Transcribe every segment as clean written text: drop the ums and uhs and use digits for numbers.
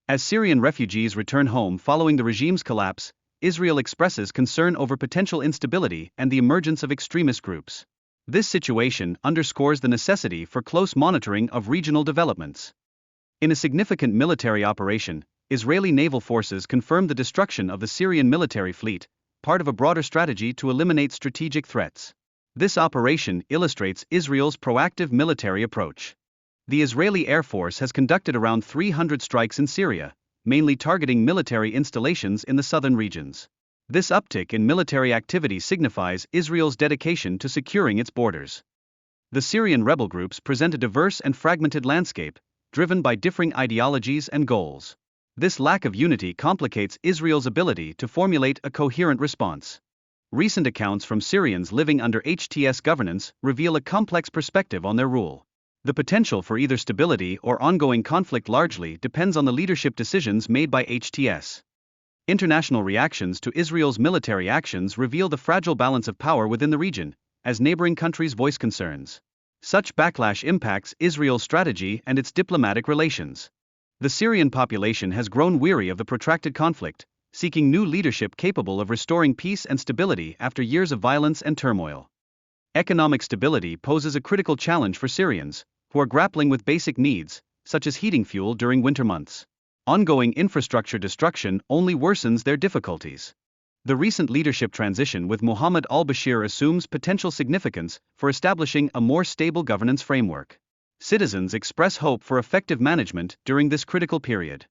As Syrian refugees return home following the regime's collapse, Israel expresses concern over potential instability and the emergence of extremist groups. This situation underscores the necessity for close monitoring of regional developments. In a significant military operation, Israeli naval forces confirmed the destruction of the Syrian military fleet, part of a broader strategy to eliminate strategic threats. This operation illustrates Israel's proactive military approach. The Israeli Air Force has conducted around 300 strikes in Syria, mainly targeting military installations in the southern regions. This uptick in military activity signifies Israel's dedication to securing its borders. The Syrian rebel groups present a diverse and fragmented landscape, driven by differing ideologies and goals. This lack of unity complicates Israel's ability to formulate a coherent response. Recent accounts from Syrians living under HTS governance reveal a complex perspective on their rule. The potential for either stability or ongoing conflict largely depends on the leadership decisions made by HTS. International reactions to Israel's military actions reveal the fragile balance of power within the region, as neighboring countries voice concerns. Such backlash impacts Israel's strategy and its diplomatic relations. The Syrian population has grown weary of the protracted conflict, seeking new leadership capable of restoring peace and stability after years of violence and turmoil. Economic stability poses a critical challenge for Syrians, who are grappling with basic needs, such as heating fuel during winter months. Ongoing infrastructure destruction only worsens their difficulties. The recent leadership transition with Mohammed al-Bashir assumes potential significance for establishing a more stable governance framework. Citizens express hope for effective management during this critical period.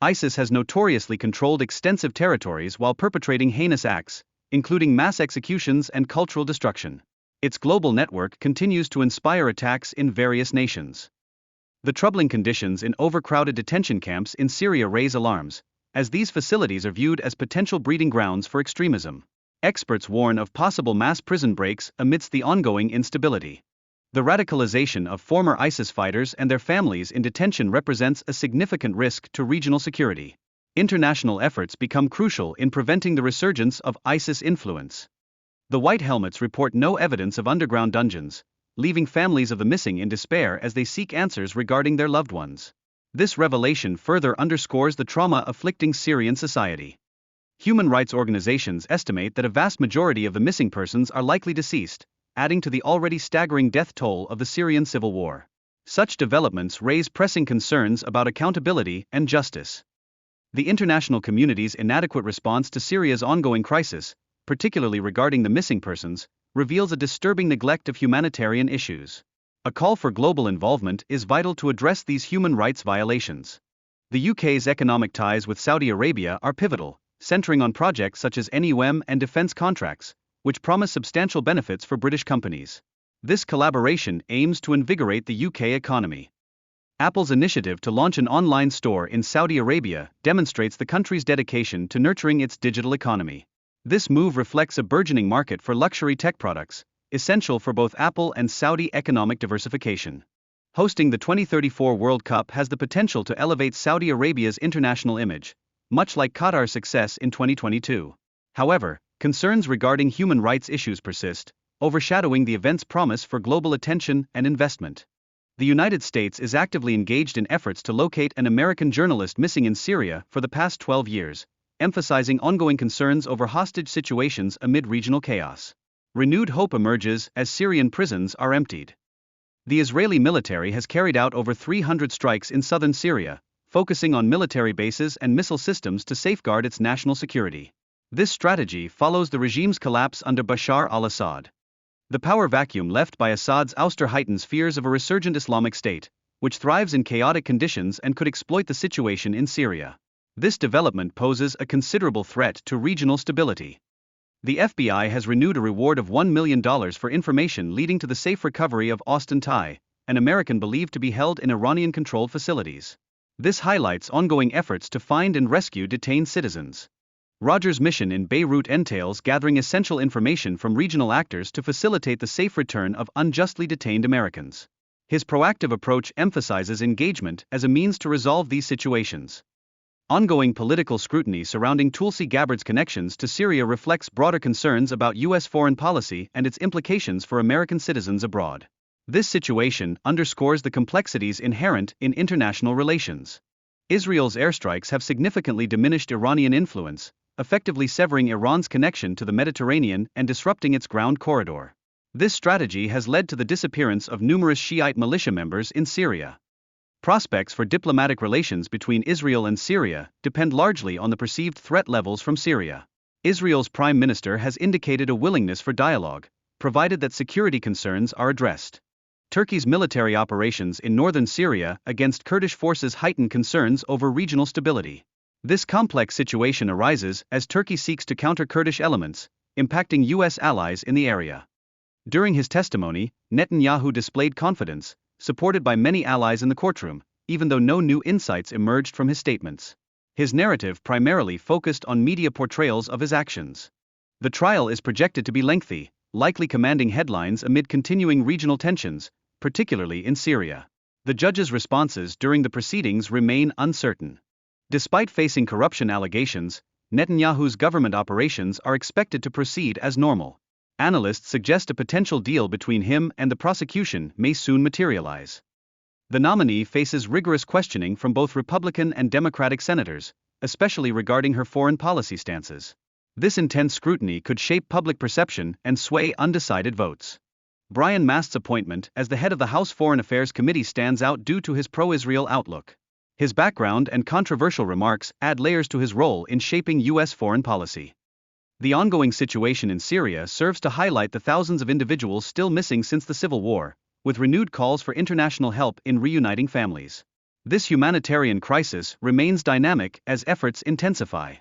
ISIS has notoriously controlled extensive territories while perpetrating heinous acts, including mass executions and cultural destruction. Its global network continues to inspire attacks in various nations. The troubling conditions in overcrowded detention camps in Syria raise alarms, as these facilities are viewed as potential breeding grounds for extremism. Experts warn of possible mass prison breaks amidst the ongoing instability. The radicalization of former ISIS fighters and their families in detention represents a significant risk to regional security. International efforts become crucial in preventing the resurgence of ISIS influence. The White Helmets report no evidence of underground dungeons, leaving families of the missing in despair as they seek answers regarding their loved ones. This revelation further underscores the trauma afflicting Syrian society. Human rights organizations estimate that a vast majority of the missing persons are likely deceased, adding to the already staggering death toll of the Syrian civil war. Such developments raise pressing concerns about accountability and justice. The international community's inadequate response to Syria's ongoing crisis, particularly regarding the missing persons, reveals a disturbing neglect of humanitarian issues. A call for global involvement is vital to address these human rights violations. The UK's economic ties with Saudi Arabia are pivotal, centering on projects such as NUM and defense contracts, which promise substantial benefits for British companies. This collaboration aims to invigorate the UK economy. Apple's initiative to launch an online store in Saudi Arabia demonstrates the country's dedication to nurturing its digital economy. This move reflects a burgeoning market for luxury tech products, essential for both Apple and Saudi economic diversification. Hosting the 2034 World Cup has the potential to elevate Saudi Arabia's international image, much like Qatar's success in 2022. However, concerns regarding human rights issues persist, overshadowing the event's promise for global attention and investment. The United States is actively engaged in efforts to locate an American journalist missing in Syria for the past 12 years, emphasizing ongoing concerns over hostage situations amid regional chaos. Renewed hope emerges as Syrian prisons are emptied. The Israeli military has carried out over 300 strikes in southern Syria, focusing on military bases and missile systems to safeguard its national security. This strategy follows the regime's collapse under Bashar al-Assad. The power vacuum left by Assad's ouster heightens fears of a resurgent Islamic State, which thrives in chaotic conditions and could exploit the situation in Syria. This development poses a considerable threat to regional stability. The FBI has renewed a reward of $1 million for information leading to the safe recovery of Austin Tai, an American believed to be held in Iranian-controlled facilities. This highlights ongoing efforts to find and rescue detained citizens. Roger's mission in Beirut entails gathering essential information from regional actors to facilitate the safe return of unjustly detained Americans. His proactive approach emphasizes engagement as a means to resolve these situations. Ongoing political scrutiny surrounding Tulsi Gabbard's connections to Syria reflects broader concerns about U.S. foreign policy and its implications for American citizens abroad. This situation underscores the complexities inherent in international relations. Israel's airstrikes have significantly diminished Iranian influence, effectively severing Iran's connection to the Mediterranean and disrupting its ground corridor. This strategy has led to the disappearance of numerous Shiite militia members in Syria. Prospects for diplomatic relations between Israel and Syria depend largely on the perceived threat levels from Syria. Israel's prime minister has indicated a willingness for dialogue, provided that security concerns are addressed. Turkey's military operations in northern Syria against Kurdish forces heighten concerns over regional stability. This complex situation arises as Turkey seeks to counter Kurdish elements, impacting U.S. allies in the area. During his testimony, Netanyahu displayed confidence, supported by many allies in the courtroom, even though no new insights emerged from his statements. His narrative primarily focused on media portrayals of his actions. The trial is projected to be lengthy, likely commanding headlines amid continuing regional tensions, particularly in Syria. The judge's responses during the proceedings remain uncertain. Despite facing corruption allegations, Netanyahu's government operations are expected to proceed as normal. Analysts suggest a potential deal between him and the prosecution may soon materialize. The nominee faces rigorous questioning from both Republican and Democratic senators, especially regarding her foreign policy stances. This intense scrutiny could shape public perception and sway undecided votes. Brian Mast's appointment as the head of the House Foreign Affairs Committee stands out due to his pro-Israel outlook. His background and controversial remarks add layers to his role in shaping U.S. foreign policy. The ongoing situation in Syria serves to highlight the thousands of individuals still missing since the civil war, with renewed calls for international help in reuniting families. This humanitarian crisis remains dynamic as efforts intensify.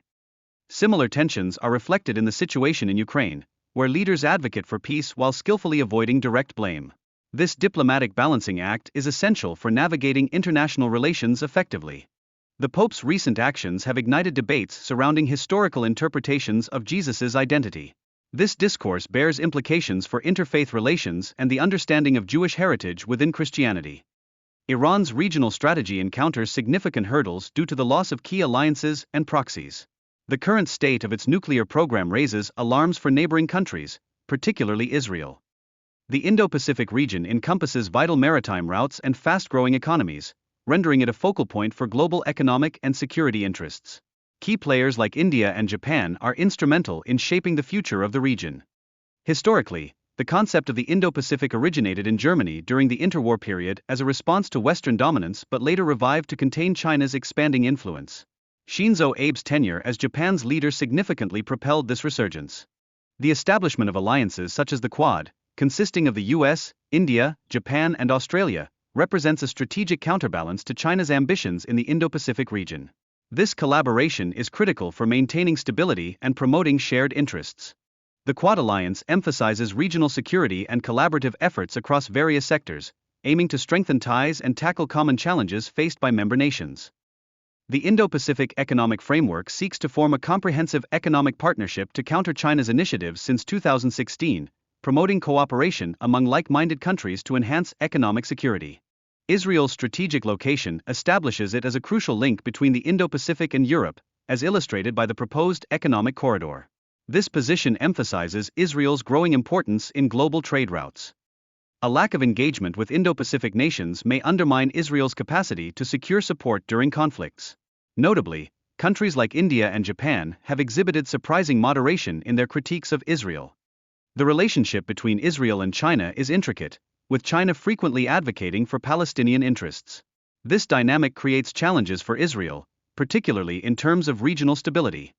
Similar tensions are reflected in the situation in Ukraine, where leaders advocate for peace while skillfully avoiding direct blame. This diplomatic balancing act is essential for navigating international relations effectively. The Pope's recent actions have ignited debates surrounding historical interpretations of Jesus' identity. This discourse bears implications for interfaith relations and the understanding of Jewish heritage within Christianity. Iran's regional strategy encounters significant hurdles due to the loss of key alliances and proxies. The current state of its nuclear program raises alarms for neighboring countries, particularly Israel. The Indo-Pacific region encompasses vital maritime routes and fast-growing economies, rendering it a focal point for global economic and security interests. Key players like India and Japan are instrumental in shaping the future of the region. Historically, the concept of the Indo-Pacific originated in Germany during the interwar period as a response to Western dominance but later revived to contain China's expanding influence. Shinzo Abe's tenure as Japan's leader significantly propelled this resurgence. The establishment of alliances such as the Quad, consisting of the US, India, Japan and Australia, represents a strategic counterbalance to China's ambitions in the Indo-Pacific region. This collaboration is critical for maintaining stability and promoting shared interests. The Quad Alliance emphasizes regional security and collaborative efforts across various sectors, aiming to strengthen ties and tackle common challenges faced by member nations. The Indo-Pacific Economic Framework seeks to form a comprehensive economic partnership to counter China's initiatives since 2016, promoting cooperation among like-minded countries to enhance economic security. Israel's strategic location establishes it as a crucial link between the Indo-Pacific and Europe, as illustrated by the proposed economic corridor. This position emphasizes Israel's growing importance in global trade routes. A lack of engagement with Indo-Pacific nations may undermine Israel's capacity to secure support during conflicts. Notably, countries like India and Japan have exhibited surprising moderation in their critiques of Israel. The relationship between Israel and China is intricate, with China frequently advocating for Palestinian interests. This dynamic creates challenges for Israel, particularly in terms of regional stability.